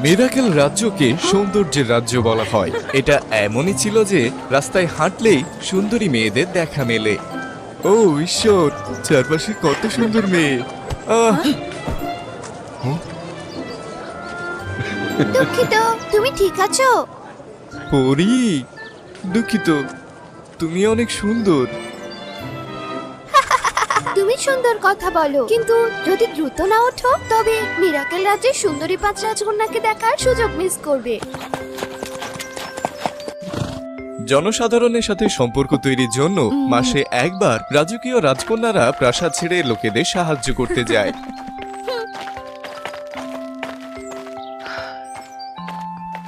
Miracle রাজ্যকে সৌন্দর্যের রাজ্য বলা হয়। এটা এমনই ছিল যে রাস্তায় হাঁটলেই সুন্দরী মেয়েদের দেখা মেলে। ও ঈশ্বর, চারপাশে কত সুন্দর মেয়ে! দুঃখিত, তুমি ঠিক আছো? পরি, দুঃখিত, তুমি অনেক সুন্দর। তুমি সুন্দর কথা বলো, কিন্তু যদি দ্রুত না ওঠো তবে মিরাকেল রাজ্যের সুন্দরী 5 রাজকন্যাকে দেখার সুযোগ মিস করবে। জনসাধারণের সাথে সম্পর্ক তৈরির জন্য মাসে একবার রাজকীয় রাজকন্যারা প্রাসাদ ছেড়ে লোকেদের সাহায্য করতে যায়।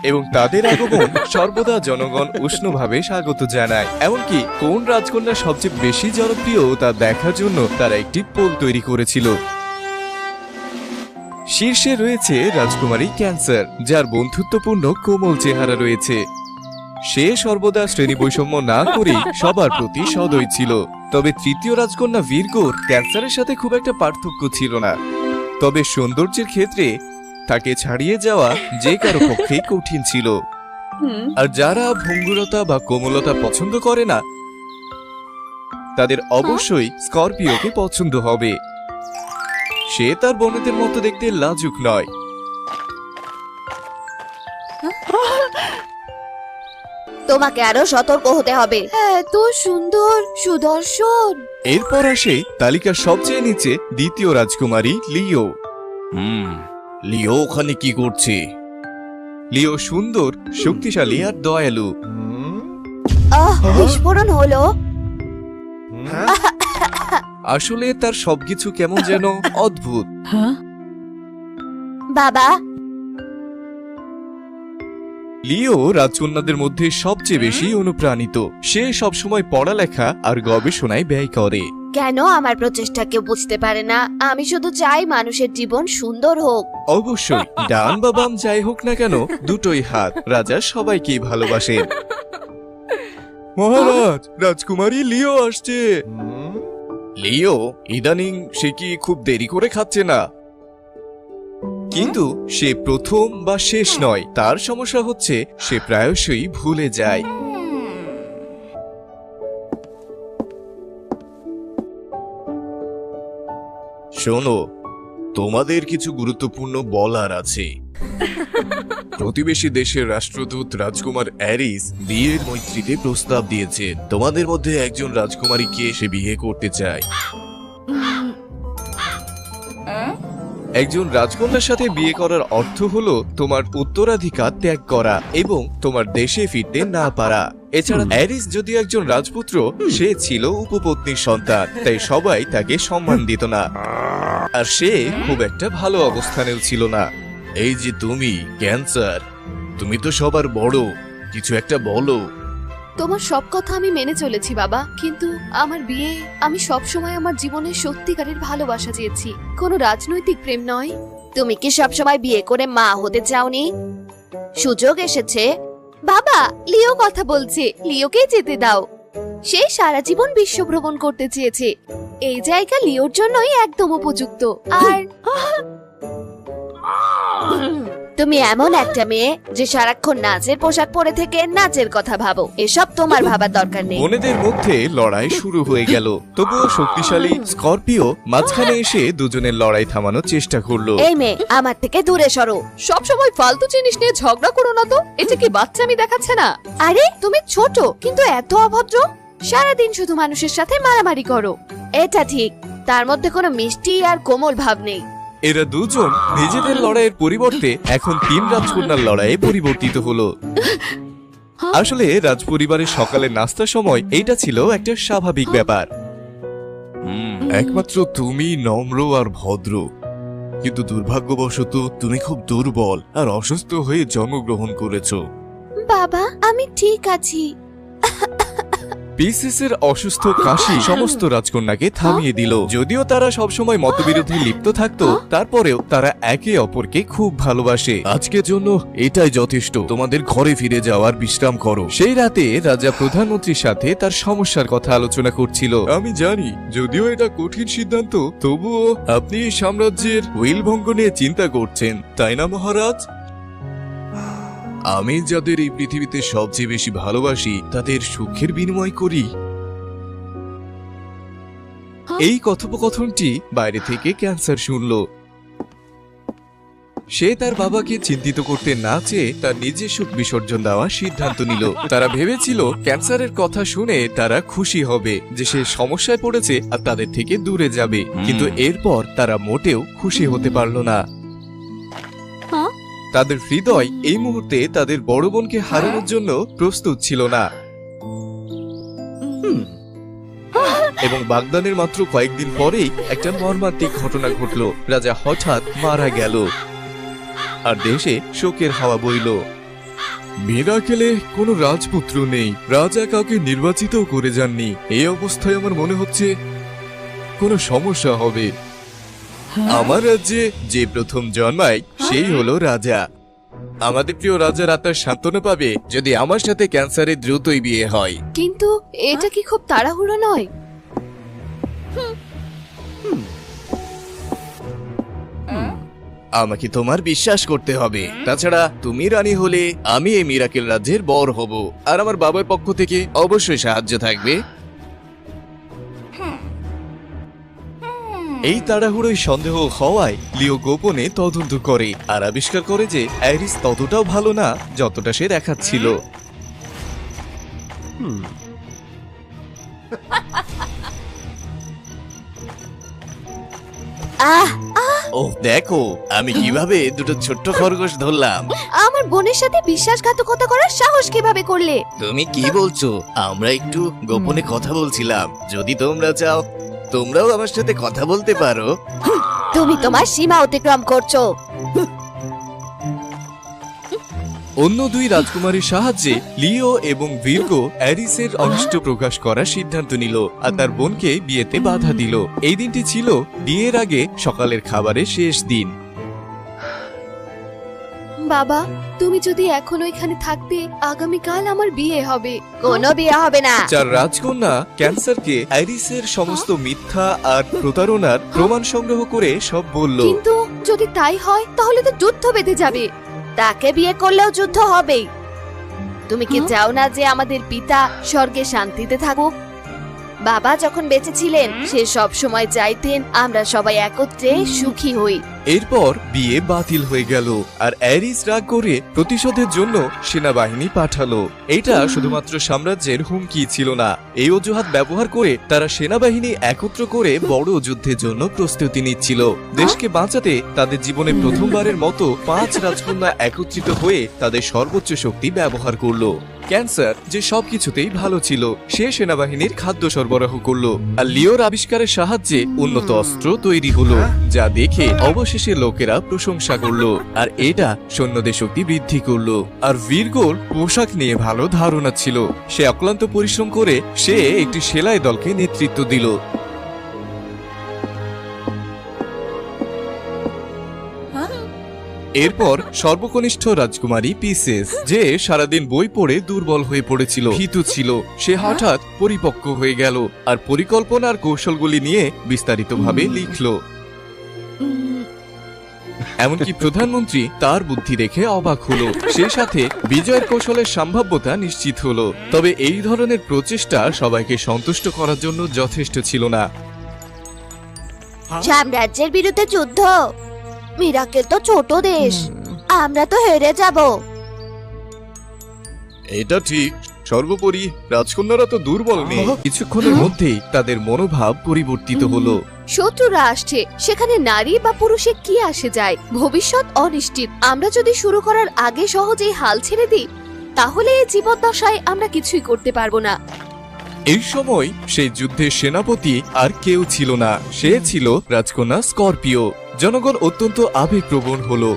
এবং তাদের আগমন সর্বদা জনগণ উষ্ণভাবে স্বাগত জানায়। এমনকি কোন রাজকন্যা সবচেয়ে বেশি জনপ্রিয় তা দেখার জন্য তারা একটি পোল তৈরি করেছিল। শীর্ষে রয়েছে রাজকুমারী ক্যান্সার, যার বন্ধুত্বপূর্ণ কোমল চেহারা রয়েছে। সে সর্বদা শ্রেণী বৈষম্য না করে সবার প্রতি সদয় ছিল। তবে তৃতীয় রাজকন্যা ভিরগোর ক্যান্সারের সাথে খুব একটা পার্থক্য ছিল না। তবে সৌন্দর্যের ক্ষেত্রে তাকে ছাড়িয়ে যাওয়া যে কারো পক্ষেই কঠিন ছিল। আর যারা ভঙ্গুরতা বা কোমলতা পছন্দ করে না, তাদের অবশ্যই স্করপিওকে পছন্দ হবে। সে তার বোনেদের মতো দেখতে লাজুক নয়। তোমাকে আরো সতর্ক হতে হবে। এত সুন্দর, সুদর্শন। এরপর আসে তালিকার সবচেয়ে নিচে দ্বিতীয় রাজকুমারী লিও। লিও ওখানে কি করছে? লিও সুন্দর, শক্তিশালী আর দয়ালু। বিস্ফোরণ হলো। আসলে তার সবকিছু কেমন যেন অদ্ভুত। বাবা, লিও রাজকন্যাদের মধ্যে সবচেয়ে বেশি অনুপ্রাণিত। সে সবসময় পড়ালেখা আর গবেষণায় ব্যয় করে। কেন আমার প্রচেষ্টা কেউ বুঝতে পারে না? আমি শুধু চাই মানুষের জীবন সুন্দর হোক। অবশ্যই, ডান বা বাম যাই হোক না কেন, দুটোই হাত। রাজা সবাইকেই ভালোবাসেন। মহারাজ, রাজকুমারী লিও আসছে। লিও ইদানিং সে কি খুব দেরি করে খাচ্ছে না? কিন্তু সে প্রথম বা শেষ নয়। তার সমস্যা হচ্ছে সে প্রায়শই ভুলে যায়। শোনো, তোমাদের কিছু গুরুত্বপূর্ণ বলার আছে। প্রতিবেশী দেশের রাষ্ট্রদূত রাজকুমার অ্যারিস বিয়ের মৈত্রীতে প্রস্তাব দিয়েছে। তোমাদের মধ্যে একজন রাজকুমারীকে সে বিয়ে করতে চায়। একজন রাজকন্যার সাথে বিয়ে করার অর্থ হলো তোমার উত্তরাধিকার ত্যাগ করা এবং তোমার দেশে ফিরতে না পারা। এছাড়া অ্যারিস যদি একজন রাজপুত্র, সে ছিল উপপত্নীর সন্তান, তাই সবাই তাকে সম্মান দিত না। আর সে খুব একটা ভালো অবস্থানেও ছিল না। এই যে তুমি ক্যান্সার, তুমি তো সবার বড়, কিছু একটা বলো। তোমার সব কথা আমি মেনে চলেছি বাবা, কিন্তু আমার বিয়ে, আমি সব সময় আমার জীবনে সত্যিকারের ভালোবাসা চেয়েছি, কোনো রাজনৈতিক প্রেম নয়। তুমি কি সব সময় বিয়ে করে মা হতে চাওনি? সুযোগ এসেছে। বাবা, লিও কথা বলছে, লিওকে যেতে দাও। সে সারা জীবন বিশ্ব ভ্রমণ করতে চেয়েছে। এই জায়গা লিওর জন্যই একদম উপযুক্ত। আর তুমি এমন একটা মেয়ে যে সারাক্ষণ নাচের পোশাক পরে থেকে নাচের কথা ভাবো। এসব তোমার ভাবার দরকার নেই। বোনেদের মধ্যে লড়াই শুরু হয়ে গেল। তবুও শক্তিশালী স্করপিও মাঝখানে এসে দুজনের লড়াই থামানোর চেষ্টা করলো। এই মেয়ে, আমার থেকে দূরে সরো। সব সময় ফালতু জিনিস নিয়ে ঝগড়া করো না তো। এটা কি বাচ্চামি দেখাচ্ছে না? আরে তুমি ছোট কিন্তু এত অভদ্র। সারাদিন শুধু মানুষের সাথে মারামারি করো। এটা ঠিক, তার মধ্যে কোনো মিষ্টি আর কোমল ভাব নেই। এরা দুজন নিজেদের লড়াইয়ের পরিবর্তে এখন 3 রাজকন্যার লড়াইয়ে পরিবর্তিত হলো। আসলে রাজপরিবারের সকালে নাস্তার সময় এটা ছিল একটা স্বাভাবিক ব্যাপার। একমাত্র তুমি নম্র আর ভদ্র, কিন্তু দুর্ভাগ্যবশত তুমি খুব দুর্বল আর অসুস্থ হয়ে জন্মগ্রহণ করেছো। বাবা, আমি ঠিক আছি। পিসিসের অসুস্থ কাশি সমস্ত রাজকন্যাকে থামিয়ে দিল। যদিও তারা সবসময় মতবিরোধে লিপ্ত থাকতো, তারপরেও তারা একে অপরকে খুব ভালোবাসে। আজকের জন্য এটাই যথেষ্ট। তোমাদের ঘরে ফিরে যাওয়ার বিশ্রাম করো। সেই রাতে রাজা প্রধানমন্ত্রীর সাথে তার সমস্যার কথা আলোচনা করছিল। আমি জানি, যদিও এটা কঠিন সিদ্ধান্ত, তবুও আপনি সাম্রাজ্যের উইল ভঙ্গ নিয়ে চিন্তা করছেন, তাই না মহারাজ? আমি যাদের এই পৃথিবীতে সবচেয়ে বেশি ভালোবাসি তাদের সুখের বিনিময় করি। এই কথোপকথনটি বাইরে থেকে ক্যান্সার শুনল। সে তার বাবাকে চিন্তিত করতে না চেয়ে তার নিজের সুখ বিসর্জন দেওয়ার সিদ্ধান্ত নিল। তারা ভেবেছিল ক্যান্সারের কথা শুনে তারা খুশি হবে যে সে সমস্যায় পড়েছে আর তাদের থেকে দূরে যাবে, কিন্তু এরপর তারা মোটেও খুশি হতে পারল না। তাদের হৃদয় এই মুহূর্তে তাদের বড় বোনকে হারানোর জন্য প্রস্তুত ছিল না। এবং বাগদানের মাত্র কয়েকদিন পরেই একটা মর্মান্তিক ঘটনা ঘটল। রাজা হঠাৎ মারা গেল আর দেশে শোকের হাওয়া বইল। মিরাকেলে কোনো রাজপুত্র নেই, রাজা কাউকে নির্বাচিত করে যাননি। এই অবস্থায় আমার মনে হচ্ছে কোনো সমস্যা হবে। আমার রাজ্যে যে প্রথম জন্মায় সেই হলো রাজা। আমাদের প্রিয় রাজার আত্মার সান্ত্বনা পাবে যদি আমার সাথে ক্যান্সারের দ্রুতই বিয়ে হয়। কিন্তু এটা কি খুব তাড়াহুড়ো নয়? আমাকে তোমার বিশ্বাস করতে হবে। তাছাড়া তুমি রানী হলে আমি এই মিরাকেল রাজ্যের বর হব, আর আমার বাবার পক্ষ থেকে অবশ্যই সাহায্য থাকবে। এই তাড়াহুড়োই সন্দেহ হওয়ায় লিও গোপনে তদন্ত করে আর আবিষ্কার করে যে অ্যারিস ততটাও ভালো না যতটা সে দেখাচ্ছিল। ও দেখো আমি কিভাবে দুটো ছোট্ট খরগোশ ধরলাম। আমার বোনের সাথে বিশ্বাসঘাতকতা করার সাহস কিভাবে করলে? তুমি কি বলছো? আমরা একটু গোপনে কথা বলছিলাম। যদি তোমরা চাও তোমরাও আমার সাথে কথা বলতে পারো। তুমি তোমার সীমা অতিক্রম করছো। অন্য দুই রাজকুমারীর সাহায্যে লিও এবং ভির্গো অ্যারিসের অনিষ্ট প্রকাশ করার সিদ্ধান্ত নিল আর তার বোনকে বিয়েতে বাধা দিল। এই দিনটি ছিল বিয়ের আগে সকালের খাবারের শেষ দিন। বাবা, তুমি যদি এখনো এখানে থাকতে আগামীকাল আমার বিয়ে হবে। কোনো বিয়ে হবে না। চার রাজকন্যা ক্যান্সারকে অ্যারিসের সমস্ত মিথ্যা আর প্রতারণার প্রমাণ সংগ্রহ করে সব বলল। কিন্তু যদি তাই হয় তাহলে তো যুদ্ধ বেঁধে যাবে। তাকে বিয়ে করলেও যুদ্ধ হবেই। তুমি কি চাও না যে আমাদের পিতা স্বর্গে শান্তিতে থাকুক? বাবা যখন বেঁচে ছিলেন সে সব সময় চাইতেন আমরা সবাই একত্রে সুখী হই। এরপর বিয়ে বাতিল হয়ে গেল আর অ্যারিস রাগ করে প্রতিশোধের জন্য সেনাবাহিনী পাঠালো। এটা শুধুমাত্র সাম্রাজ্যের হুমকি ছিল না, এই অজুহাত ব্যবহার করে তারা সেনাবাহিনী একত্র করে বড় যুদ্ধের জন্য প্রস্তুতি নিচ্ছিল। দেশকে বাঁচাতে তাদের জীবনে প্রথমবারের মতো 5 রাজকন্যা একত্রিত হয়ে তাদের সর্বোচ্চ শক্তি ব্যবহার করলো। ক্যান্সার যে সবকিছুতেই ভালো ছিল, সে সেনাবাহিনীর খাদ্য সরবরাহ করলো আর লিওর আবিষ্কারের সাহায্যে উন্নত অস্ত্র তৈরি হলো, যা দেখে অবশেষে লোকেরা প্রশংসা করলো আর এটা সৈন্যদের শক্তি বৃদ্ধি করলো। আর ভির্গোর পোশাক নিয়ে ভালো ধারণা ছিল, সে অক্লান্ত পরিশ্রম করে সে একটি সেলাই দলকে নেতৃত্ব দিল। এরপর সর্বকনিষ্ঠ রাজকুমারী পিসেস, যে সারাদিন বই পড়ে দুর্বল হয়ে পড়েছিল, ভীতু ছিল, সে হঠাৎ পরিপক্ক হয়ে গেল আর পরিকল্পনার কৌশলগুলি নিয়ে বিস্তারিতভাবে লিখল। এমনকি প্রধানমন্ত্রী তার বুদ্ধি দেখে অবাক হলো, সে সাথে বিজয়ের কৌশলের সম্ভাব্যতা নিশ্চিত হলো। তবে এই ধরনের প্রচেষ্টা সবাইকে সন্তুষ্ট করার জন্য যথেষ্ট ছিল না। সাম্রাজ্যের বিরুদ্ধে যুদ্ধ? মিরাকেল তো ছোট দেশ, আমরা তো হেরে যাব। এটা ঠিক, সর্বোপরি রাজকন্যারা তো দুর্বল নেই। কিছুক্ষণের মধ্যেই তাদের মনোভাব পরিবর্তিত হলো। শত্রুরা আসছে, সেখানে নারী বা পুরুষে কি আসে যায়? ভবিষ্যৎ অনিশ্চিত। আমরা যদি শুরু করার আগে সহজেই হাল ছেড়ে দিই তাহলে এই জীবদ্দশায় আমরা কিছুই করতে পারবো না। এই সময় সেই যুদ্ধের সেনাপতি আর কেউ ছিল না, সে ছিল রাজকন্যা স্করপিও। জনগণ অত্যন্ত আবেগপ্রবণ হলো।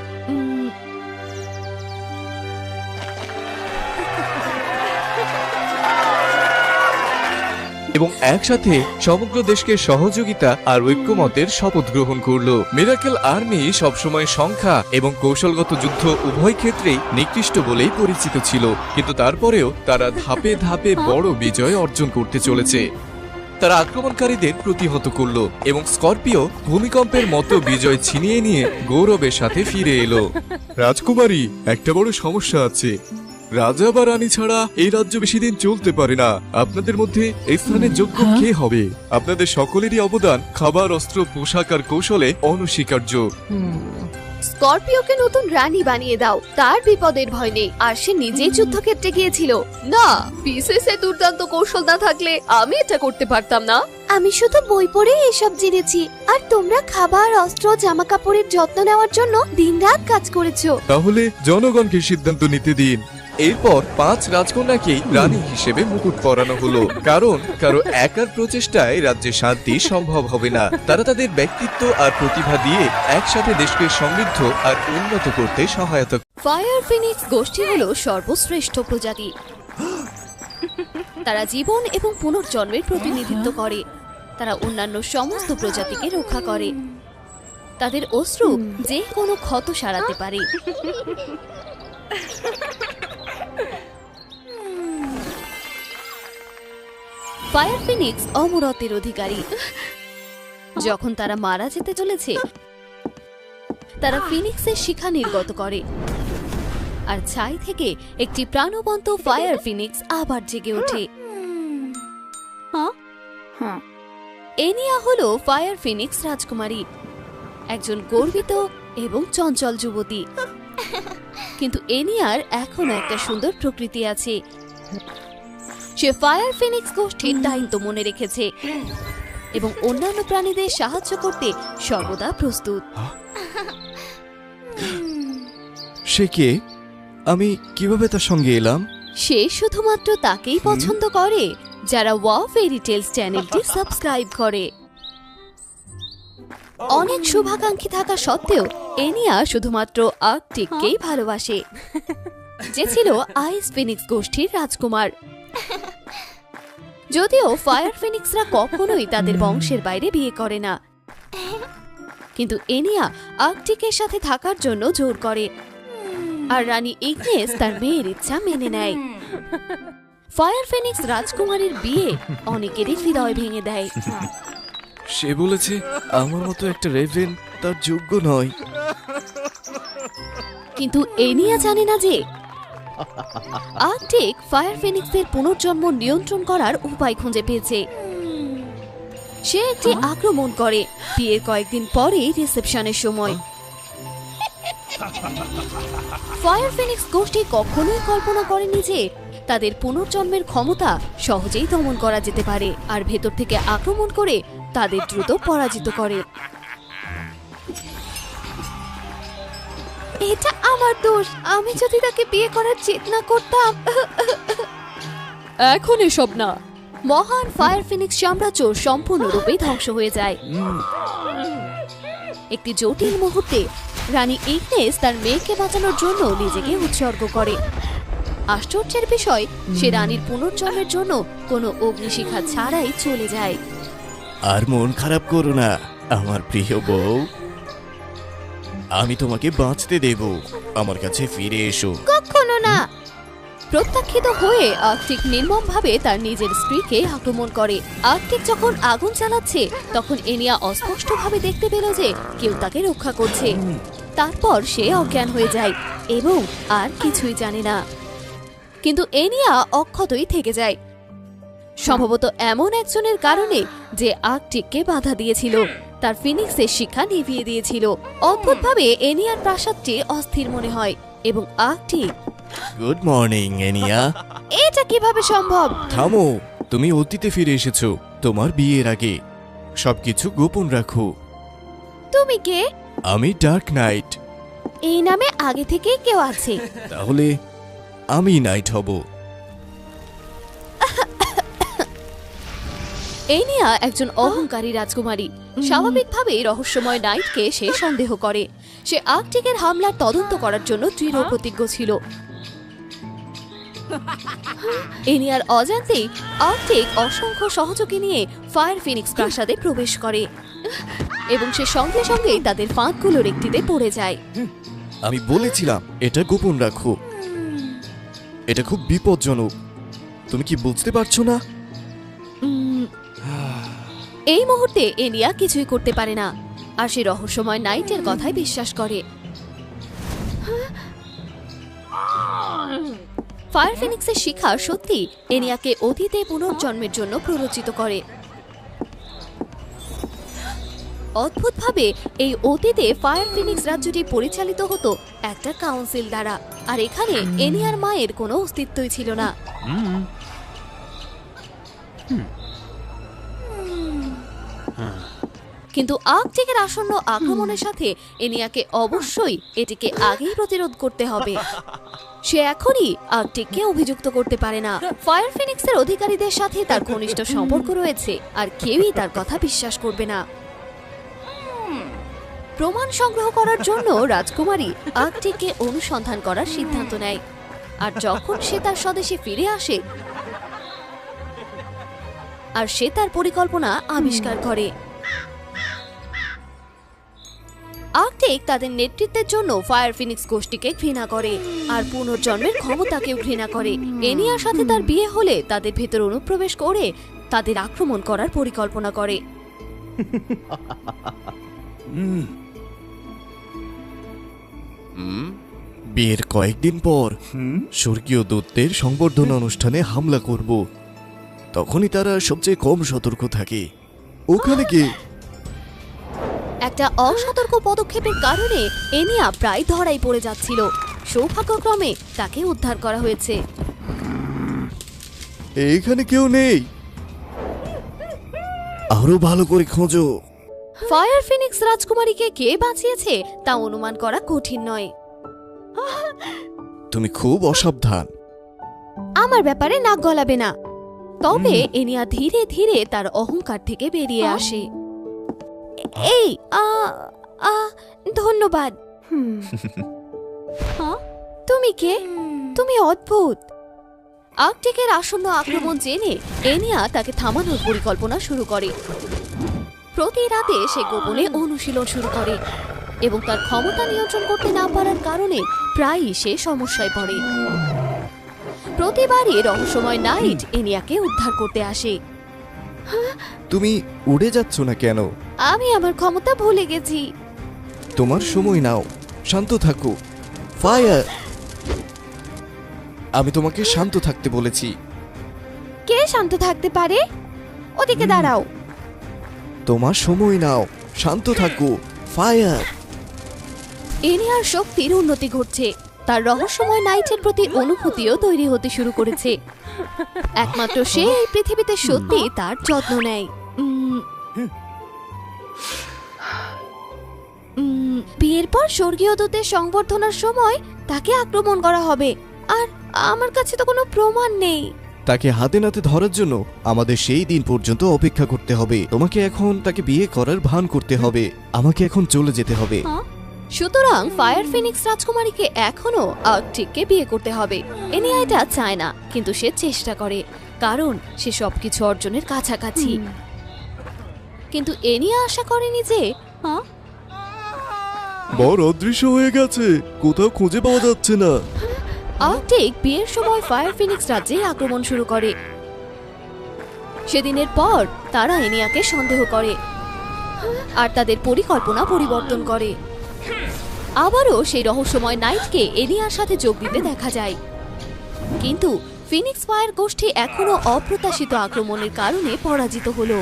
এবং একসাথে সমগ্র দেশকে সহযোগিতা আর ঐক্যমতের শপথ গ্রহণ করলো। মিরাকেল আর্মি সবসময় সংখ্যা এবং কৌশলগত যুদ্ধ উভয় ক্ষেত্রেই নিকৃষ্ট বলেই পরিচিত ছিল, কিন্তু তারপরেও তারা ধাপে ধাপে বড় বিজয় অর্জন করতে চলেছে। তারা আক্রমণকারীদের প্রতিহত করলো এবং স্করপিও ভূমিকম্পের মতো বিজয় ছিনিয়ে নিয়ে গৌরবের সাথে ফিরে এলো। রাজকুমারী, একটা বড় সমস্যা আছে। রাজা বা রানী ছাড়া এই রাজ্য বেশি দিন চলতে পারে না। আপনাদের মধ্যে এই স্থানের যোগ্য কে হবে? আপনাদের সকলেরই অবদান খাবার, অস্ত্র, পোশাক আর কৌশলে অনস্বীকার্য। স্করপিওকে নতুন রানী বানিয়ে দাও, তার বিপদের ভয় নেই, আর সে নিজেই যুদ্ধক্ষেত্রে গিয়েছিল। না, বিশেষে দুর্দান্ত কৌশল না থাকলে আমি এটা করতে পারতাম না। আমি শুধু বই পড়ে এসব জেনেছি, আর তোমরা খাবার, অস্ত্র, জামা কাপড়ের যত্ন নেওয়ার জন্য দিনরাত কাজ করেছো। তাহলে জনগণকে সিদ্ধান্ত নিতে দিন। এরপর 5 রাজকন্যাকেই রানী হিসেবে মুকুট পরানো হলো, কারণ কারো একার প্রচেষ্টায় রাজ্যে শান্তি সম্ভব হবে না। তারা তাদের ব্যক্তিত্ব আর প্রতিভা দিয়ে একসাথে দেশকে সমৃদ্ধ আর উন্নত করতে সহায়তা। ফায়ার ফিনিক্স গোষ্ঠী হলো সর্বশ্রেষ্ঠ প্রজাতি। তারা জীবন এবং পুনর্জন্মের প্রতিনিধিত্ব করে। তারা অন্যান্য সমস্ত প্রজাতিকে রক্ষা করে। তাদের অশ্রু যে কোনো ক্ষত সারাতে পারে। ফায়ার ফিনিক্স অমরত্বের অধিকারী। যখন তারা মারা যেতে চলেছে, তারা ফিনিক্সের শিখা নির্গত করে, আর ছাই থেকে একটি প্রাণবন্ত ফায়ার ফিনিক্স আবার জেগে ওঠে। এনিয়া হলো ফায়ার ফিনিক্স রাজকুমারী, একজন গর্বিত এবং চঞ্চল যুবতী। কিন্তু এনিয়ার এখনো একটা সুন্দর প্রকৃতি আছে। সে ফায়ার ফিনিক্স গোষ্ঠীর দায়িত্ব মনে রেখেছে এবং অন্যান্য প্রাণীদের সাহায্য করতে সর্বদা প্রস্তুত। সে কে? আমি কিভাবে তার সঙ্গে এলাম? সে শুধুমাত্র তাকেই পছন্দ করে যারা ওয়াও ফেরি টেলস চ্যানেলটি সাবস্ক্রাইব করে। অনেক শুভাকাঙ্ক্ষী থাকা সত্ত্বেও এনিয়া শুধুমাত্র আর্কটিককেই ভালোবাসে, যে ছিল আইস ফিনিক্স গোষ্ঠীর রাজকুমার। যদিও ফায়ার ফিনিক্সরা কখনোই তাদের বংশের বাইরে বিয়ে করে না, কিন্তু এনিয়া আর্কটিকের সাথে থাকার জন্য জোর করে, আর রানী ইগনেস তার মেয়ের ইচ্ছা মেনে নেয়। ফায়ার ফিনিক্স রাজকুমারীর বিয়ে অনেকেরই হৃদয় ভেঙে দেয়। সে বলেছে আমার মতো একটা রেভেন তার যোগ্য নয়। কিন্তু এনিয়া জানে না যে আর্কটিক ফায়ার ফিনিক্সের পুনর্জন্ম নিয়ন্ত্রণ করার উপায় খুঁজে পেয়েছে। সে একটি আক্রমণ করে বিয়ের কয়েকদিন পরে রিসেপশনের সময়। ফায়ার ফিনিক্স গোষ্ঠী কখনোই কল্পনা করেনি যে তাদের পুনর্জন্মের ক্ষমতা সহজেই দমন করা যেতে পারে, আর ভেতর থেকে আক্রমণ করে তাদের দ্রুত পরাজিত করে। এটা আমার দোষ, আমি যদি তাকে বিয়ে করার চেষ্টা করতাম। এখন এসব না। মহান ফায়ার ফিনিক্স সাম্রাজ্য সম্পূর্ণরূপে ধ্বংস হয়ে যায়। একটি জটিল মুহূর্তে রানী ইগনেস তার মেয়েকে বাঁচানোর জন্য নিজেকে উৎসর্গ করে। আশ্চর্যের বিষয়, সে রানীর পুনর্জন্মের জন্য কোনো অগ্নিশিখা ছাড়াই চলে যায়। আর মন খারাপ করো না আমার প্রিয় বউ, আমি তোমাকে বাঁচতে দেব। আমার কাছে ফিরে এসো। কখনো না। প্রত্যাখ্যিত হয়ে আর্কটিক নির্মমভাবে তার নিজের স্ত্রীকে আক্রমণ করে। আর্কটিক যখন আগুন চালাচ্ছে, তখন এনিয়া অস্পষ্টভাবে দেখতে পেল যে কেউ তাকে রক্ষা করছে। তারপর সে অজ্ঞান হয়ে যায় এবং আর কিছুই জানে না। কিন্তু এনিয়া অক্ষতই থেকে যায়, সম্ভবত এমন একজনের কারণে যে আর্কটিককে বাধা দিয়েছিল, তার ফিনিক্সের শিক্ষা নিভিয়ে দিয়েছিল। অদ্ভুতভাবে এনিয়ার প্রাসাদটি অস্থির মনে হয় এবং আর্কটিক। Good morning এনিয়া। এটা কিভাবে সম্ভব? থামো, তুমি অতীতে ফিরে এসেছো তোমার বিয়ের আগে। সবকিছু গোপন রাখো। তুমি কে? আমি ডার্ক নাইট। এই নামে আগে থেকেই কেউ আছে? তাহলে আমি নাইট হব। এনিয়া একজন অহংকারী রাজকুমারী। স্বাভাবিকভাবেই রহস্যময় নাইটকে সে সন্দেহ করে। সে আর্কটিকের হামলার তদন্ত করার জন্য দৃঢ় প্রতিজ্ঞ ছিল। এনিয়ার অজান্তেই আর্কটিক অসংখ্য সহযোগী নিয়ে ফায়ার ফিনিক্স প্রাসাদে প্রবেশ করে এবং সে সঙ্গে সঙ্গেই তাদের ফাঁদগুলোর একটিতে পড়ে যায়। আমি বলেছিলাম এটা গোপন রাখো, এটা খুব বিপজ্জনক। তুমি কি বুঝতে পারছো না? এই মুহূর্তে এনিয়া কিছুই করতে পারে না, আর সে রহস্যময় নাইটের কথায় বিশ্বাস করে। ফায়ার ফিনিক্সের শিক্ষা সত্যি এনিয়াকে অতীতে পুনর্জন্মের জন্য প্ররোচিত করে। অদ্ভুতভাবে এই অতীতে ফায়ার ফিনিক্স রাজ্যটি পরিচালিত হতো একটা কাউন্সিল দ্বারা, আর এখানে এনিয়ার মায়ের কোনো অস্তিত্বই ছিল না। কিন্তু আর্কটিকের আসন্ন আক্রমণের সাথে এনিয়াকে অবশ্যই এটিকে আগেই প্রতিরোধ করতে হবে। সে এখনই আর্কটিককে অভিযুক্ত করতে পারে না। ফায়ার ফিনিক্সের অধিকারীদের সাথে তার ঘনিষ্ঠ সম্পর্ক রয়েছে, আর কেউই তার কথা বিশ্বাস করবে না। প্রমাণ সংগ্রহ করার জন্য রাজকুমারী আর্কটিককে অনুসন্ধান করার সিদ্ধান্ত নেয়, আর যখন সে তার স্বদেশে ফিরে আসে আর সে তার পরিকল্পনা আবিষ্কার করে। আর্কটিক তাদের নেতৃত্বের জন্য ফায়ার ফিনিক্স গোষ্ঠীকে ঘৃণা করে, আর পুনর্জন্মের ক্ষমতাকেও ঘৃণা করে। এনিয়ার সাথে তার বিয়ে হলে তাদের ভেতর অনুপ্রবেশ করে তাদের আক্রমণ করার পরিকল্পনা করে। বিয়ের কয়েকদিন পর স্বর্গীয় দূতদের সংবর্ধনা অনুষ্ঠানে হামলা করব। তখনই তারা সবচেয়ে কম সতর্ক থাকে। ওখানে কে? একটা অসতর্ক পদক্ষেপের কারণে এনিয়া প্রায় ধরাই পড়ে যাচ্ছিল। সৌভাগ্যক্রমে তাকে উদ্ধার করা হয়েছে। এখানে কেউ নেই, আরো ভালো করে খোঁজো। ফায়ার ফিনিক্স রাজকুমারীকে কে বাঁচিয়েছে তা অনুমান করা কঠিন নয়। তুমি খুব অসাবধান। আমার ব্যাপারে নাক গলাবে না। তবে এনিয়া ধীরে ধীরে তার অহংকার থেকে বেরিয়ে আসে। এই ধন্যবাদ। তুমি কে? তুমি অদ্ভুত। আর্কটিকের আসন্ন আক্রমণ জেনে এনিয়া তাকে থামানোর পরিকল্পনা শুরু করে। প্রতি রাতে সে গোপনে অনুশীলন শুরু করে, এবং তার ক্ষমতা নিয়ন্ত্রণ করতে না পারার কারণে প্রায়ই সে সমস্যায় পড়ে। প্রতিবারই রহস্যময় নাইট এনিয়াকে উদ্ধার করতে আসে। তুমি উড়ে যাচ্ছ না কেন? আমি আমার ক্ষমতা ভুলে গেছি। তোমার সময় নাও, শান্ত থাকো। ফায়ার, আমি তোমাকে শান্ত থাকতে বলেছি। কে শান্ত থাকতে পারে? ওদিকে দাঁড়াও। তোমার সময় নাও, শান্ত থাকো। ফায়ার। এনিয়ার শক্তির উন্নতি ঘটছে, তার রহস্যময় নাইটের প্রতি অনুভূতিও তৈরি হতে শুরু করেছে। একমাত্র সে এই পৃথিবীতে সত্যি তার যত্ন নেয়। বিয়ের পর স্বর্গীয় দূতের সংবর্ধনার সময় তাকে আক্রমণ করা হবে, আর আমার কাছে তো কোনো প্রমাণ নেই। তাকে হাতে নাতে ধরার জন্য আমাদের সেই দিন পর্যন্ত অপেক্ষা করতে হবে। তোমাকে এখন তাকে বিয়ে করার ভান করতে হবে। আমাকে এখন চলে যেতে হবে। সুতরাং ফায়ার ফিনিক্স রাজকুমারীকে এখনো আর্কটিককে বিয়ে করতে হবে। এনিয়া এটা চায় না, কিন্তু সে চেষ্টা করে, কারণ সে সবকিছু অর্জনের কাছাকাছি। কিন্তু এনিয়া আশা করেনি যে বর অদৃশ্য হয়ে গেছে, কোথাও খুঁজে পাওয়া যাচ্ছে না। আর্কটিক বিয়ের সময় ফায়ার ফিনিক্স রাজ্যে আক্রমণ শুরু করে। সেদিনের পর তারা এনিয়াকে সন্দেহ করে, আর তাদের পরিকল্পনা পরিবর্তন করে। আবারও সেই রহস্যময় নাইটকে এনিয়ার সাথে যোগ দিতে দেখা যায়, কিন্তু ফিনিক্স ফায়ার গোষ্ঠী এখনো অপ্রত্যাশিত আক্রমণের কারণে পরাজিত হলো।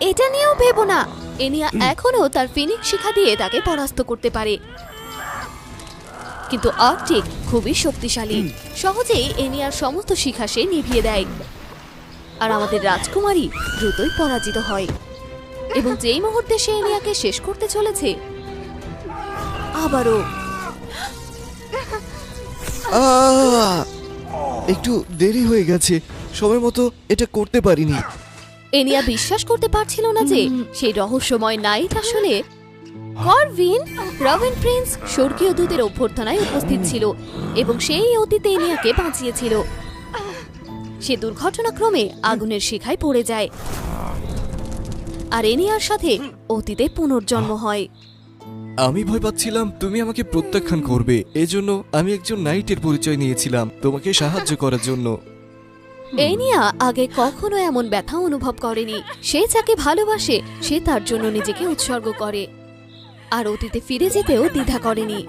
এটা নিয়েও ভেবো না, এনিয়া এখনো তার ফিনিক্স শিখা দিয়ে তাকে পরাস্ত করতে পারে। কিন্তু আর্কটিক খুবই শক্তিশালী, সহজেই এনিয়ার সমস্ত শিখা সে নিভিয়ে দেয়, আর আমাদের রাজকুমারী দ্রুতই পরাজিত হয়। এবং যেই মুহূর্তে সে এনিয়াকে শেষ করতে চলেছে, আবারও একটু দেরি হয়ে গেছে, সময় মতো এটা করতে পারিনি। এনিয়া বিশ্বাস করতে পারছিল না যে সেই রহস্যময় নাইট আসলে করভিন রবিন প্রিন্স স্বর্গীয় দূতের অভ্যর্থনায় উপস্থিত ছিল, এবং সেই অতীতে এনিয়াকে বাঁচিয়েছিল। সে দুর্ঘটনাক্রমে আগুনের শিখায় পড়ে যায়, আর এনিয়ার সাথে অতীতে পুনর্জন্ম হয়। আমি ভয় পাচ্ছিলাম তুমি আমাকে প্রত্যাখ্যান করবে, এজন্য আমি একজন নাইটের পরিচয় নিয়েছিলাম তোমাকে সাহায্য করার জন্য। এনিয়া আগে কখনো এমন ব্যথা অনুভব করেনি। সে যাকে ভালোবাসে সে তার জন্য নিজেকে উৎসর্গ করে, আর অতীতে ফিরে যেতেও দ্বিধা করেনি।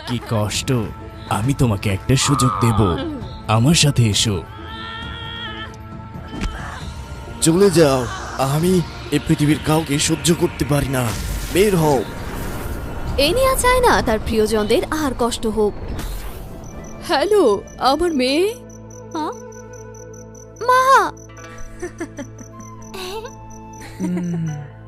কি কষ্ট, আমি তোমাকে একটা সুযোগ দেব, আমার সাথে এসো। চলে যাও, আমি এই পৃথিবীর কাউকে সহ্য করতে পারি না, বের হও। এনিয়া চায় না তার প্রিয়জনদের আর কষ্ট হোক। হ্যালো, আমার মেয়ে। মা,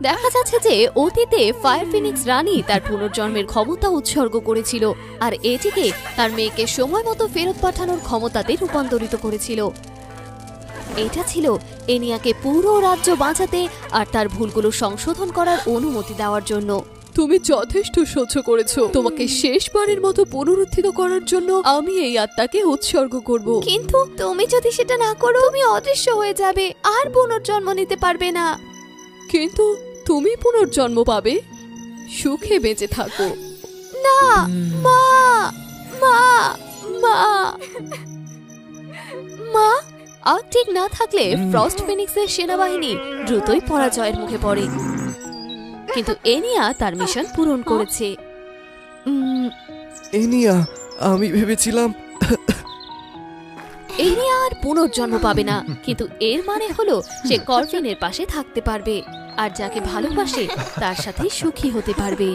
দেখা যাচ্ছে যে অতীতে ফায়ার ফিনিক্স রানী তার পুনর্জন্মের ক্ষমতা উৎসর্গ করেছিল, আর এটিকে তার মেয়েকে সময় মতো ফেরত পাঠানোর ক্ষমতাতে রূপান্তরিত করেছিল। এটা ছিল এনিয়াকে পুরো রাজ্য বাঁচাতে আর তার ভুলগুলো সংশোধন করার অনুমতি দেওয়ার জন্য। তুমি যথেষ্ট সহ্য করেছো, তোমাকে শেষবারের মতো পুনরুত্থিত করার জন্য আমি এই আত্মাকে উৎসর্গ করব। কিন্তু তুমি যদি সেটা না করো তুমি অদৃশ্য হয়ে যাবে আর পুনর্জন্ম নিতে পারবে না। কিন্তু তুমি পুনর্জন্ম পাবে, সুখে বেঁচে থাকো। না মা, মা, মা, মা। আর ঠিক না থাকলে ফ্রস্ট ফিনিক্সের সেনাবাহিনী দ্রুতই পরাজয়ের মুখে পড়ে, কিন্তু এনিয়া তার মিশন পূরণ করেছে। এনিয়া, আমি ভেবেছিলাম এনিয়া আর পুনর্জন্ম পাবে না, কিন্তু এর মানে হলো সে করফিনের পাশে থাকতে পারবে আর যাকে ভালোবাসে তার সাথে সুখী হতে পারবে।